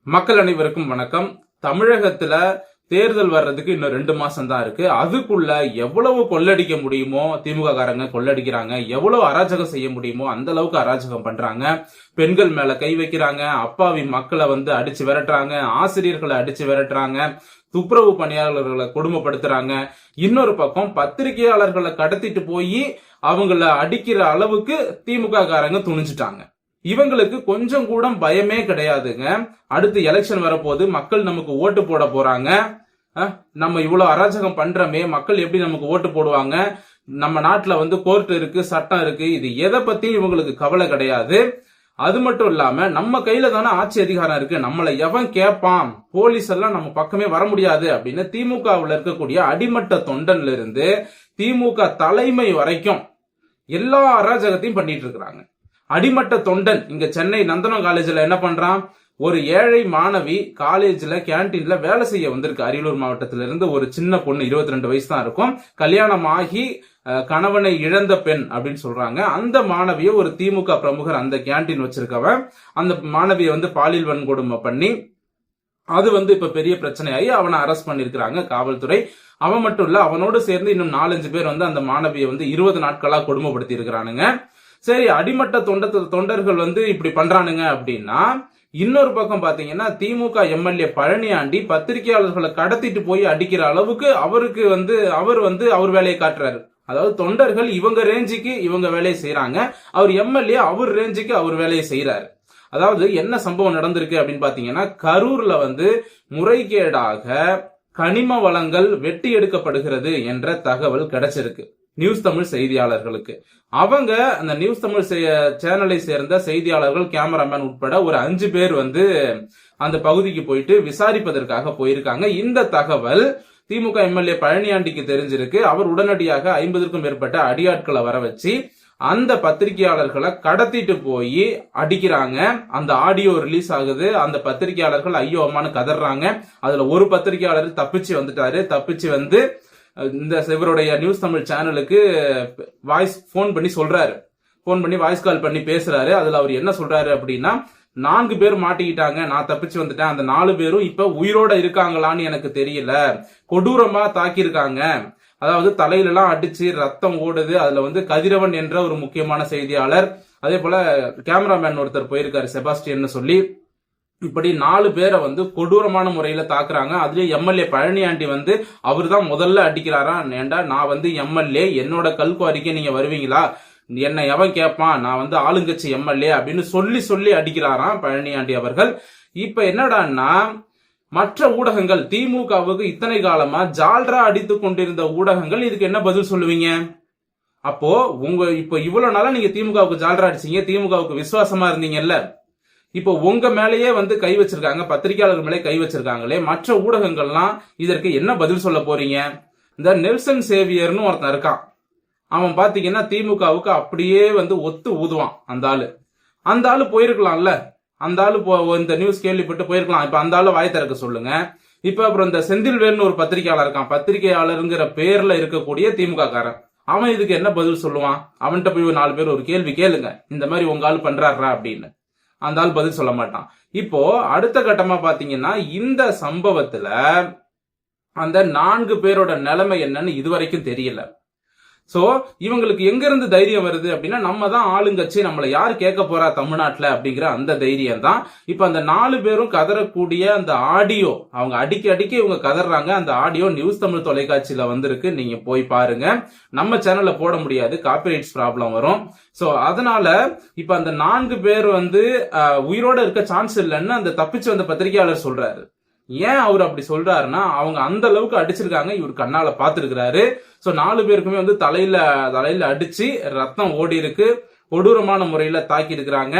மக்கள் அனைவருக்கும் வணக்கம். தமிழகத்துல தேர்தல் வர்றதுக்கு இன்னும் 2 மாசம் தான் இருக்கு. அதுக்குள்ள எவ்வளவு கொள்ளடிக்க முடியுமோ திமுக காரங்க கொள்ளடிக்கிறாங்க, எவ்வளவு அராஜகம் செய்ய முடியுமோ அந்த அளவுக்கு அராஜகம் பண்றாங்க. பெண்கள் மேல கை வைக்கிறாங்க, அப்பாவி மக்களை அடிச்சு விரட்டுறாங்க, ஆசிரியர்களை அடிச்சு விரட்டுறாங்க, துப்புரவு பணியாளர்களை கொடுமைப்படுத்துறாங்க. இன்னொரு பக்கம் பத்திரிகையாளர்களை கடத்திட்டு போய் அவங்கள அடிக்கிற அளவுக்கு திமுக காரங்க துணிஞ்சிட்டாங்க. இவங்களுக்கு கொஞ்சம் கூட பயமே கிடையாதுங்க. அடுத்து எலெக்ஷன் வரப்போது, மக்கள் நமக்கு ஓட்டு போட போறாங்க. நம்ம இவ்வளவு அராஜகம் பண்றோமே, மக்கள் எப்படி நமக்கு ஓட்டு போடுவாங்க? நம்ம நாட்டுல கோர்ட் இருக்கு, சட்டம் இருக்கு, இது எதை பத்தி இவங்களுக்கு கவலை கிடையாது. அது மட்டும் இல்லாம நம்ம கையில தானே ஆட்சி அதிகாரம் இருக்கு, நம்மளை எவன் கேட்பான், போலீஸ் எல்லாம் நம்ம பக்கமே வர முடியாது அப்படின்னு திமுகவில் இருக்கக்கூடிய அடிமட்ட தொண்டன்ல இருந்து திமுக தலைமை வரைக்கும் எல்லா அராஜகத்தையும் பண்ணிட்டு இருக்கிறாங்க. அடிமட்ட தொண்டன் இங்க சென்னை நந்தனம் காலேஜ்ல என்ன பண்றான்? ஒரு ஏழை மாணவி காலேஜ்ல கேன்டீன்ல வேலை செய்ய வந்திருக்கு. அரியலூர் மாவட்டத்தில இருந்து ஒரு சின்ன பொண்ணு, 22 வயசு தான் இருக்கும். கல்யாணம் ஆகி கணவனை இழந்த பெண் அப்படின்னு சொல்றாங்க. அந்த மாணவியை ஒரு திமுக பிரமுகர், அந்த கேன்டீன் வச்சிருக்கவன், அந்த மாணவியை பாலியல் வன்கொடுமை பண்ணி அது இப்ப பெரிய பிரச்சனையாகி அவனை அரெஸ்ட் பண்ணிருக்கிறாங்க காவல்துறை. அவன் மட்டும் இல்ல, அவனோடு சேர்ந்து இன்னும் 4-5 பேர் அந்த மாணவியை 20 நாட்களா கொடுமைப்படுத்தி இருக்கிறானுங்க. சரி, அடிமட்ட தொண்டர்கள் இப்படி பண்றானுங்க அப்படின்னா, இன்னொரு பக்கம் பாத்தீங்கன்னா திமுக எம்எல்ஏ பழனியாண்டி பத்திரிகையாளர்களை கடத்திட்டு போய் அடிக்கிற அளவுக்கு அவருக்கு அவர் வேலையை காட்டுறாரு. அதாவது தொண்டர்கள் இவங்க ரேஞ்சுக்கு இவங்க வேலையை செய்யறாங்க, அவர் எம்எல்ஏ அவர் ரேஞ்சுக்கு அவர் வேலையை செய்யறாரு. அதாவது என்ன சம்பவம் நடந்திருக்கு அப்படின்னு பாத்தீங்கன்னா, கரூர்ல முறைகேடாக கனிம வளங்கள் வெட்டி எடுக்கப்படுகிறது என்ற தகவல் கிடைச்சிருக்கு நியூஸ் தமிழ் செய்தியாளர்களுக்கு. அவங்க அந்த நியூஸ் தமிழ் சேனலை சேர்ந்த செய்தியாளர்கள், கேமராமேன் உட்பட ஒரு 5 பேர் அந்த பகுதிக்கு போயிட்டு விசாரிப்பதற்காக போயிருக்காங்க. இந்த தகவல் திமுக எம்எல்ஏ பழனியாண்டிக்கு தெரிஞ்சிருக்கு. அவர் உடனடியாக 50க்கும் மேற்பட்ட அடியாட்களை வர வச்சு அந்த பத்திரிகையாளர்களை கடத்திட்டு போய் அடிக்கிறாங்க. அந்த ஆடியோ ரிலீஸ் ஆகுது. அந்த பத்திரிகையாளர்கள் ஐயோ அம்மான்னு கதறாங்க. அதுல ஒரு பத்திரிகையாளர் தப்பிச்சு வந்துட்டாரு. தப்பிச்சு இந்த இவருடைய நியூஸ் தமிழ் சேனலுக்கு போன் பண்ணி சொல்றாரு. போன் பண்ணி வாய்ஸ் கால் பண்ணி பேசுறாரு. அதுல அவர் என்ன சொல்றாரு அப்படின்னா, 4 பேர் மாட்டிக்கிட்டாங்க, நான் தப்பிச்சு வந்துட்டேன். அந்த 4 பேரும் இப்ப உயிரோட இருக்காங்களான்னு எனக்கு தெரியல, கொடூரமா தாக்கியிருக்காங்க. அதாவது தலையில எல்லாம் அடிச்சு ரத்தம் ஓடுது. அதுல கதிரவன் என்ற ஒரு முக்கியமான செய்தியாளர், அதே போல கேமராமேன் ஒருத்தர் போயிருக்காரு, செபாஸ்டியன் சொல்லி, இப்படி 4 பேரை கொடூரமான முறையில தாக்குறாங்க. அதுலயும் எம்எல்ஏ பழனியாண்டி அவர் தான் முதல்ல அடிக்கிறாரா. ஏண்டா, நான் எம்எல்ஏ, என்னோட கல்குவாரிக்கு நீங்க வருவீங்களா, என்ன எவன் கேட்பான், நான் ஆளுங்கட்சி எம்எல்ஏ அப்படின்னு சொல்லி அடிக்கிறாராம் பழனியாண்டி அவர்கள். இப்ப என்னடான்னா, மற்ற ஊடகங்கள், திமுகவுக்கு இத்தனை காலமா ஜால்ரா அடித்து கொண்டிருந்த ஊடகங்கள் இதுக்கு என்ன பதில் சொல்லுவீங்க? அப்போ இப்ப இவ்வளவு நாளா நீங்க திமுகவுக்கு ஜால்ரா அடிச்சீங்க, திமுகவுக்கு விசுவாசமா இருந்தீங்கல்ல, இப்போ உங்க மேலேயே கை வச்சிருக்காங்க, பத்திரிகையாளர்கள் மேலே கை வச்சிருக்காங்களே, மற்ற ஊடகங்கள்லாம் இதற்கு என்ன பதில் சொல்ல போறீங்க? இந்த நெல்சன் சேவியர்னு ஒருத்தன் இருக்கான். அவன் பாத்தீங்கன்னா திமுகவுக்கு அப்படியே ஒத்து ஊதுவான். அந்த ஆளு போயிருக்கலாம்ல, அந்த ஆளு இந்த நியூஸ் கேள்விப்பட்டு போயிருக்கலாம். இப்ப அந்த ஆளு வாய் திறக்க சொல்லுங்க. இப்ப அப்புறம் இந்த செந்தில்வேல்னு ஒரு பத்திரிகையாளர் இருக்கான், பத்திரிகையாளருங்கிற பேர்ல இருக்கக்கூடிய திமுக காரன். அவன் இதுக்கு என்ன பதில் சொல்லுவான்? அவன்கிட்ட போய் 4 பேர் ஒரு கேள்வி கேளுங்க, இந்த மாதிரி உங்க ஆளு பண்றாரா அப்படின்னு. அந்த ஆள் பதில் சொல்ல மாட்டான். இப்போ அடுத்த கட்டமா பாத்தீங்கன்னா, இந்த சம்பவத்துல அந்த 4 பேரோட நிலைமை என்னன்னு இதுவரைக்கும் தெரியல. சோ இவங்களுக்கு எங்க இருந்து தைரியம் வருது அப்படின்னா, நம்ம தான் ஆளுங்கட்சி, நம்மள யாரு கேட்க போறா தமிழ்நாட்டுல அப்படிங்கிற அந்த தைரியம் தான். இப்ப அந்த 4 பேரும் கதறக்கூடிய அந்த ஆடியோ, அவங்க அடிக்க இவங்க கதறாங்க. அந்த ஆடியோ நியூஸ் தமிழ் தொலைக்காட்சியில இருக்கு, நீங்க போய் பாருங்க. நம்ம சேனல்ல போட முடியாது, காப்பிரைட்ஸ் ப்ராப்ளம் வரும். சோ அதனால இப்ப அந்த 4 பேர் உயிரோட இருக்க சான்ஸ் இல்லைன்னு அந்த தப்பிச்சு வந்த பத்திரிகையாளர் சொல்றாரு. ஏன் அவர் அப்படி சொல்றாருன்னா, அவங்க அந்த அளவுக்கு அடிச்சிருக்காங்க, இவர் கண்ணால பாத்துருக்காரு. சோ 4 பேருக்குமே தலையில அடிச்சு ரத்தம் ஓடி இருக்கு, கொடூரமான முறையில தாக்கி இருக்கிறாங்க.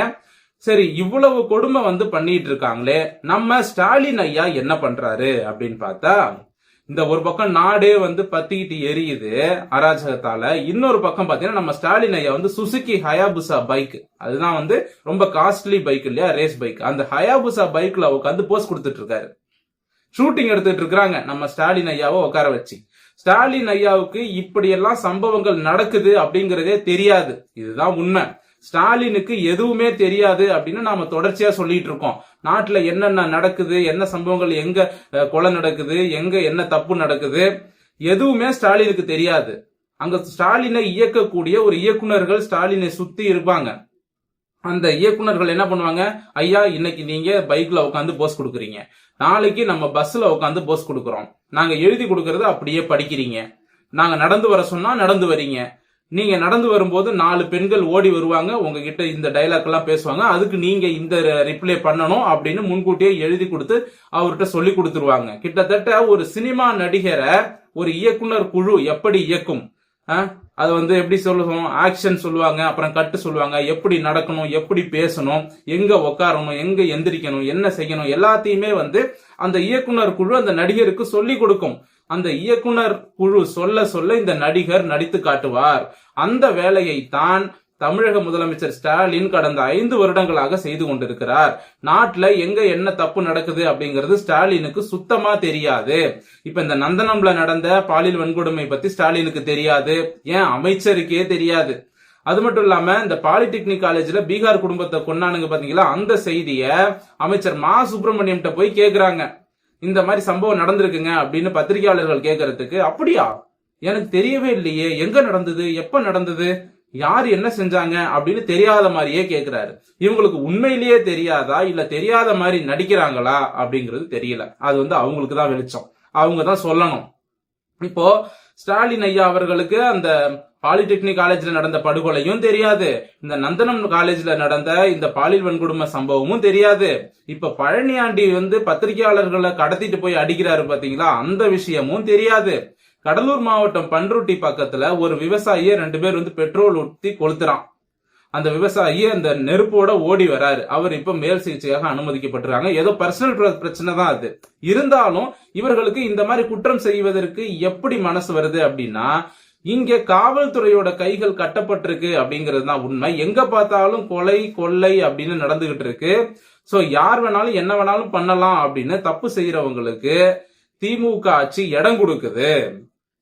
சரி, இவ்வளவு கொடுமை பண்ணிட்டு இருக்காங்களே, நம்ம ஸ்டாலின் ஐயா என்ன பண்றாரு அப்படின்னு பார்த்தா, இந்த ஒரு பக்கம் நாடே பத்திக்கிட்டு எரியுது அராஜகத்தால. இன்னொரு பக்கம் பாத்தீங்கன்னா, நம்ம ஸ்டாலின் ஐயா சுசுகி ஹயாபுசா பைக், அதுதான் ரொம்ப காஸ்ட்லி பைக் இல்லையா, ரேஸ் பைக், அந்த ஹயாபுசா பைக்ல உட்காந்து போஸ்ட் கொடுத்துட்டு இருக்காரு. ஷூட்டிங் எடுத்துட்டு இருக்காங்க நம்ம ஸ்டாலின் ஐயாவை உட்கார வச்சு. ஸ்டாலின் ஐயாவுக்கு இப்படி எல்லாம் சம்பவங்கள் நடக்குது அப்படிங்கறதே தெரியாது, இதுதான் உண்மை. ஸ்டாலினுக்கு எதுவுமே தெரியாது அப்படின்னு நாம தொடர்ச்சியா சொல்லிட்டு இருக்கோம். நாட்டுல என்னென்ன நடக்குது, என்ன சம்பவங்கள், எங்க கொலை நடக்குது, எங்க என்ன தப்பு நடக்குது, எதுவுமே ஸ்டாலினுக்கு தெரியாது. அங்க ஸ்டாலினை இயக்கக்கூடிய ஒரு இயக்குனர்கள் ஸ்டாலினை சுத்தி இருப்பாங்க. அந்த இயக்குனர்கள் என்ன பண்ணுவாங்க, ஐயா இன்னைக்கு நீங்க பைக்ல உட்காந்து போஸ் கொடுக்குறீங்க, நாளைக்கு நம்ம பஸ்ல உட்காந்து போஸ் கொடுக்குறோம், நாங்க எழுதி கொடுக்கறத அப்படியே படிக்கிறீங்க, நாங்க நடந்து வர சொன்னா நடந்து வரீங்க, நீங்க நடந்து வரும்போது 4 பெண்கள் ஓடி வருவாங்க, உங்ககிட்ட இந்த டைலாக் எல்லாம் பேசுவாங்க, அதுக்கு நீங்க இந்த ரிப்ளை பண்ணணும் அப்படின்னு முன்கூட்டியே எழுதி கொடுத்து அவர்கிட்ட சொல்லி கொடுத்துருவாங்க. கிட்டத்தட்ட ஒரு சினிமா நடிகரை ஒரு இயக்குனர் குழு எப்படி இயக்கும், அது எப்படி சொல்லுவோம், ஆக்ஷன் சொல்லுவாங்க, அப்புறம் கட்டு சொல்லுவாங்க, எப்படி நடக்கணும், எப்படி பேசணும், எங்க உட்காரணும், எங்க எந்திரிக்கணும், என்ன செய்யணும், எல்லாத்தையுமே அந்த இயக்குனர் குழு அந்த நடிகருக்கு சொல்லி கொடுக்கும். அந்த இயக்குனர் குழு சொல்ல சொல்ல இந்த நடிகர் நடித்து காட்டுவார். அந்த வேலையை தான் தமிழக முதலமைச்சர் ஸ்டாலின் கடந்த 5 வருடங்களாக செய்து கொண்டிருக்கிறார். நாட்டுல எங்க என்ன தப்பு நடக்குது அப்படிங்கிறது ஸ்டாலினுக்கு சுத்தமா தெரியாது. இப்ப இந்த நந்தனம்ல நடந்த பாலியல் வன்கொடுமை பத்தி ஸ்டாலினுக்கு தெரியாது, ஏன் அமைச்சருக்கே தெரியாது. அது மட்டும் இல்லாம இந்த பாலிடெக்னிக் காலேஜ்ல பீகார் குடும்பத்தை கொண்டானுங்க பாத்தீங்களா, அந்த செய்திய அமைச்சர் மா சுப்பிரமணியம் போய் கேக்குறாங்க. இந்த மாதிரி சம்பவம் நடந்திருக்குங்க அப்படின்னு பத்திரிகையாளர்கள் கேட்கறதுக்கு, அப்படியா எனக்கு தெரியவே இல்லையே, எங்க நடந்தது, எப்ப நடந்தது, யார் என்ன செஞ்சாங்க அப்படின்னு தெரியாத மாதிரியே கேக்குறாரு. இவங்களுக்கு உண்மையிலேயே தெரியாதா இல்ல தெரியாத மாதிரி நடிக்கிறாங்களா அப்படிங்கிறது தெரியல. அது அவங்களுக்கு தான் வெளிச்சம், அவங்க தான் சொல்லணும். இப்போ ஸ்டாலின் ஐயா அவர்களுக்கு அந்த பாலிடெக்னிக் காலேஜ்ல நடந்த படுகொலையும் தெரியாது, இந்த நந்தனம் காலேஜ்ல நடந்த இந்த பாலியல் வன்கொடுமை சம்பவமும் தெரியாது. இப்ப பழனியாண்டி பத்திரிகையாளர்களை கடத்திட்டு போய் அடிக்கிறாரு பாத்தீங்களா, அந்த விஷயமும் தெரியாது. கடலூர் மாவட்டம் பன்ருட்டி பக்கத்துல ஒரு விவசாயிய 2 பேர் பெட்ரோல் ஊத்தி கொளுத்துறான். அந்த விவசாயி அந்த நெருப்போட ஓடி வராரு. அவர் இப்ப மேல் சிகிச்சையாக அனுமதிக்கப்பட்டிருக்காங்க. ஏதோ பர்சனல் பிரச்சனை தான் அது. இருந்தாலும் இவர்களுக்கு இந்த மாதிரி குற்றம் செய்வதற்கு எப்படி மனசு வருது அப்படின்னா, இங்க காவல்துறையோட கைகள் கட்டப்பட்டிருக்கு அப்படிங்கிறது தான் உண்மை. எங்க பார்த்தாலும் கொலை கொள்ளை அப்படின்னு நடந்துகிட்டு இருக்கு. சோ யார் வேணாலும் என்ன வேணாலும் பண்ணலாம் அப்படின்னு தப்பு செய்யறவங்களுக்கு திமுக ஆட்சி இடம் கொடுக்குது.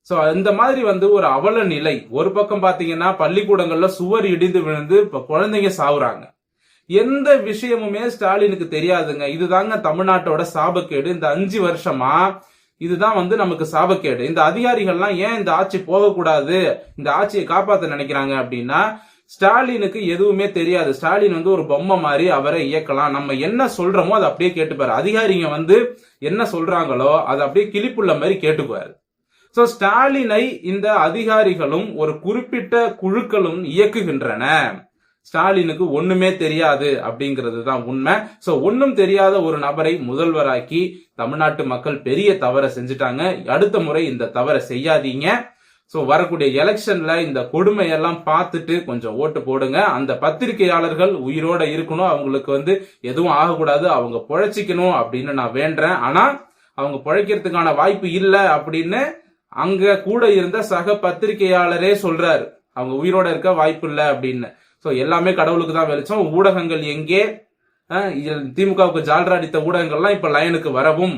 சோ இந்த மாதிரி ஒரு அவல நிலை. ஒரு பக்கம் பாத்தீங்கன்னா பள்ளிக்கூடங்கள்ல சுவர் இடிந்து விழுந்து இப்ப குழந்தைங்க சாவுறாங்க. எந்த விஷயமுமே ஸ்டாலினுக்கு தெரியாதுங்க. இதுதாங்க தமிழ்நாட்டோட சாபக்கேடு. இந்த 5 வருஷமா இதுதான் நமக்கு சாபக்கேடு. இந்த அதிகாரிகள்லாம் ஏன் இந்த ஆட்சி போகக்கூடாது, இந்த ஆட்சியை காப்பாத்த நினைக்கிறாங்க அப்படின்னா, ஸ்டாலினுக்கு எதுவுமே தெரியாது. ஸ்டாலின் ஒரு பொம்மை மாதிரி அவரை இயக்கலாம். நம்ம என்ன சொல்றோமோ அதை அப்படியே கேட்டுப்பாரு. அதிகாரிங்க என்ன சொல்றாங்களோ அதை அப்படியே கிளிப்புள்ள மாதிரி கேட்டுக்குவாரு. சோ ஸ்டாலினை இந்த அதிகாரிகளும் ஒரு குறிப்பிட்ட குழுக்களும் இயக்குகின்றன. ஸ்டாலினுக்கு ஒண்ணுமே தெரியாது அப்படிங்கிறது தான் உண்மை. சோ ஒன்னும் தெரியாத ஒரு நபரை முதல்வராக்கி தமிழ்நாட்டு மக்கள் பெரிய தவறை செஞ்சுட்டாங்க. அடுத்த முறை இந்த தவறை செய்யாதீங்க. சோ வரக்கூடிய எலெக்ஷன்ல இந்த கொடுமையெல்லாம் பார்த்துட்டு கொஞ்சம் ஓட்டு போடுங்க. அந்த பத்திரிகையாளர்கள் உயிரோட இருக்கணும், அவங்களுக்கு எதுவும் ஆகக்கூடாது, அவங்க பொழைச்சிக்கணும் அப்படின்னு நான் வேண்டேன். ஆனா அவங்க பொழைக்கிறதுக்கான வாய்ப்பு இல்ல அப்படின்னு அங்க கூட இருந்த சக பத்திரிகையாளரே சொல்றாரு, அவங்க உயிரோட இருக்க வாய்ப்பு இல்ல அப்படின்னு. சோ எல்லாமே கடவுளுக்கு தான் வெளிச்சம். ஊடகங்கள் எங்கே, திமுகவுக்கு ஜால்ரா அடித்த ஊடகங்கள்லாம் இப்ப லைனுக்கு வரவும்